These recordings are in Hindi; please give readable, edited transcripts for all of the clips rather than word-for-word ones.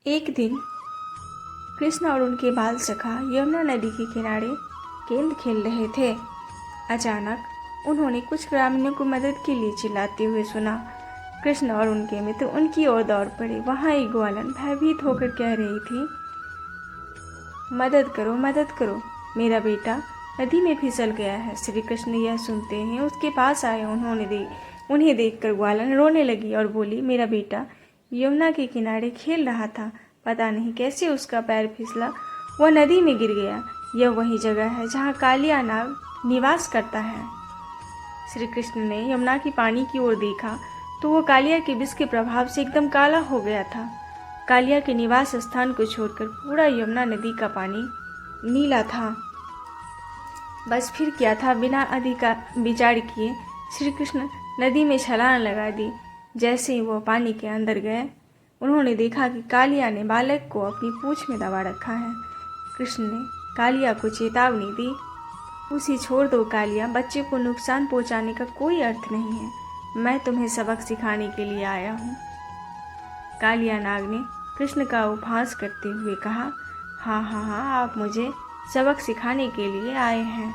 एक दिन कृष्ण और उनके बाल सखा यमुना नदी के किनारे गेंद खेल रहे थे। अचानक उन्होंने कुछ ग्रामीणों को मदद के लिए चिल्लाते हुए सुना। कृष्ण और उनके मित्र उनकी ओर दौड़ पड़े। वहां एक ग्वालन भयभीत होकर कह रही थी, मदद करो, मदद करो, मेरा बेटा नदी में फिसल गया है। श्री कृष्ण यह सुनते ही उसके पास आए। उन्हें देखकर ग्वालन रोने लगी और बोली, मेरा बेटा यमुना के किनारे खेल रहा था, पता नहीं कैसे उसका पैर फिसला, वह नदी में गिर गया। यह वही जगह है जहाँ कालिया नाग निवास करता है। श्री कृष्ण ने यमुना की पानी की ओर देखा तो वह कालिया के विष के प्रभाव से एकदम काला हो गया था। कालिया के निवास स्थान को छोड़कर पूरा यमुना नदी का पानी नीला था। बस फिर क्या था, बिना अधिक विचार किए श्री कृष्ण नदी में छलांग लगा दी। जैसे ही वह पानी के अंदर गए, उन्होंने देखा कि कालिया ने बालक को अपनी पूंछ में दबा रखा है। कृष्ण ने कालिया को चेतावनी दी, उसे छोड़ दो कालिया, बच्चे को नुकसान पहुंचाने का कोई अर्थ नहीं है, मैं तुम्हें सबक सिखाने के लिए आया हूँ। कालिया नाग ने कृष्ण का उपहास करते हुए कहा, हाँ हाँ हाँ, आप मुझे सबक सिखाने के लिए आए हैं,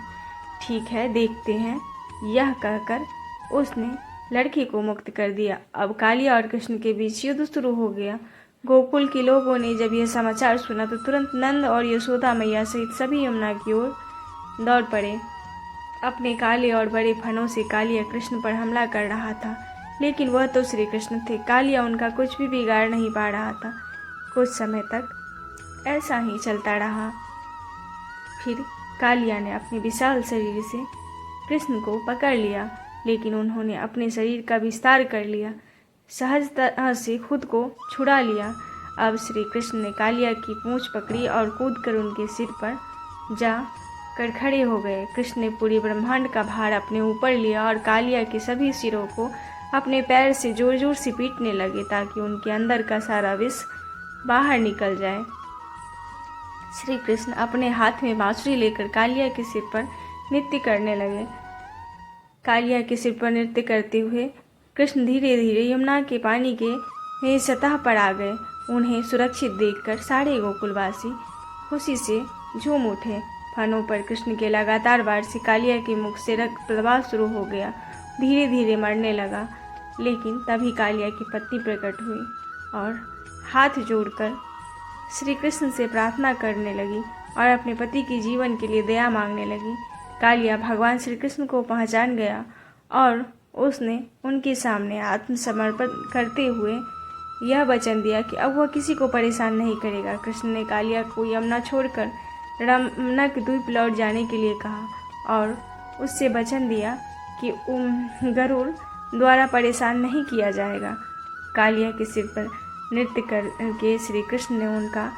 ठीक है, देखते हैं। यह कहकर उसने लड़की को मुक्त कर दिया। अब कालिया और कृष्ण के बीच युद्ध शुरू हो गया। गोकुल के लोगों ने जब यह समाचार सुना तो तुरंत नंद और यशोदा मैया सहित सभी यमुना की ओर दौड़ पड़े। अपने काले और बड़े फनों से कालिया कृष्ण पर हमला कर रहा था, लेकिन वह तो श्री कृष्ण थे। कालिया उनका कुछ भी बिगाड़ नहीं पा रहा था। कुछ समय तक ऐसा ही चलता रहा। फिर कालिया ने अपने विशाल शरीर से कृष्ण को पकड़ लिया, लेकिन उन्होंने अपने शरीर का विस्तार कर लिया, सहजता से खुद को छुड़ा लिया। अब श्री कृष्ण ने कालिया की पूंछ पकड़ी और कूदकर उनके सिर पर जा कर खड़े हो गए। कृष्ण ने पूरे ब्रह्मांड का भार अपने ऊपर लिया और कालिया के सभी सिरों को अपने पैर से जोर जोर से पीटने लगे ताकि उनके अंदर का सारा विष बाहर निकल जाए। श्री कृष्ण अपने हाथ में बांसुरी लेकर कालिया के सिर पर नृत्य करने लगे। कालिया के सिर पर नृत्य करते हुए कृष्ण धीरे धीरे यमुना के पानी के सतह पर आ गए। उन्हें सुरक्षित देखकर सारे गोकुलवासी खुशी से झूम उठे। फनों पर कृष्ण के लगातार वार से कालिया के मुख से रक्त प्रवाह शुरू हो गया, धीरे धीरे मरने लगा। लेकिन तभी कालिया की पत्नी प्रकट हुई और हाथ जोड़कर श्री कृष्ण से प्रार्थना करने लगी और अपने पति के जीवन के लिए दया मांगने लगी। कालिया भगवान श्री कृष्ण को पहचान गया और उसने उनके सामने आत्मसमर्पण करते हुए यह वचन दिया कि अब वह किसी को परेशान नहीं करेगा। कृष्ण ने कालिया को यमुना छोड़कर रमणक द्वीप लौट जाने के लिए कहा और उससे वचन दिया कि गरुड़ द्वारा परेशान नहीं किया जाएगा। कालिया के सिर पर नृत्य करके श्री कृष्ण ने उनका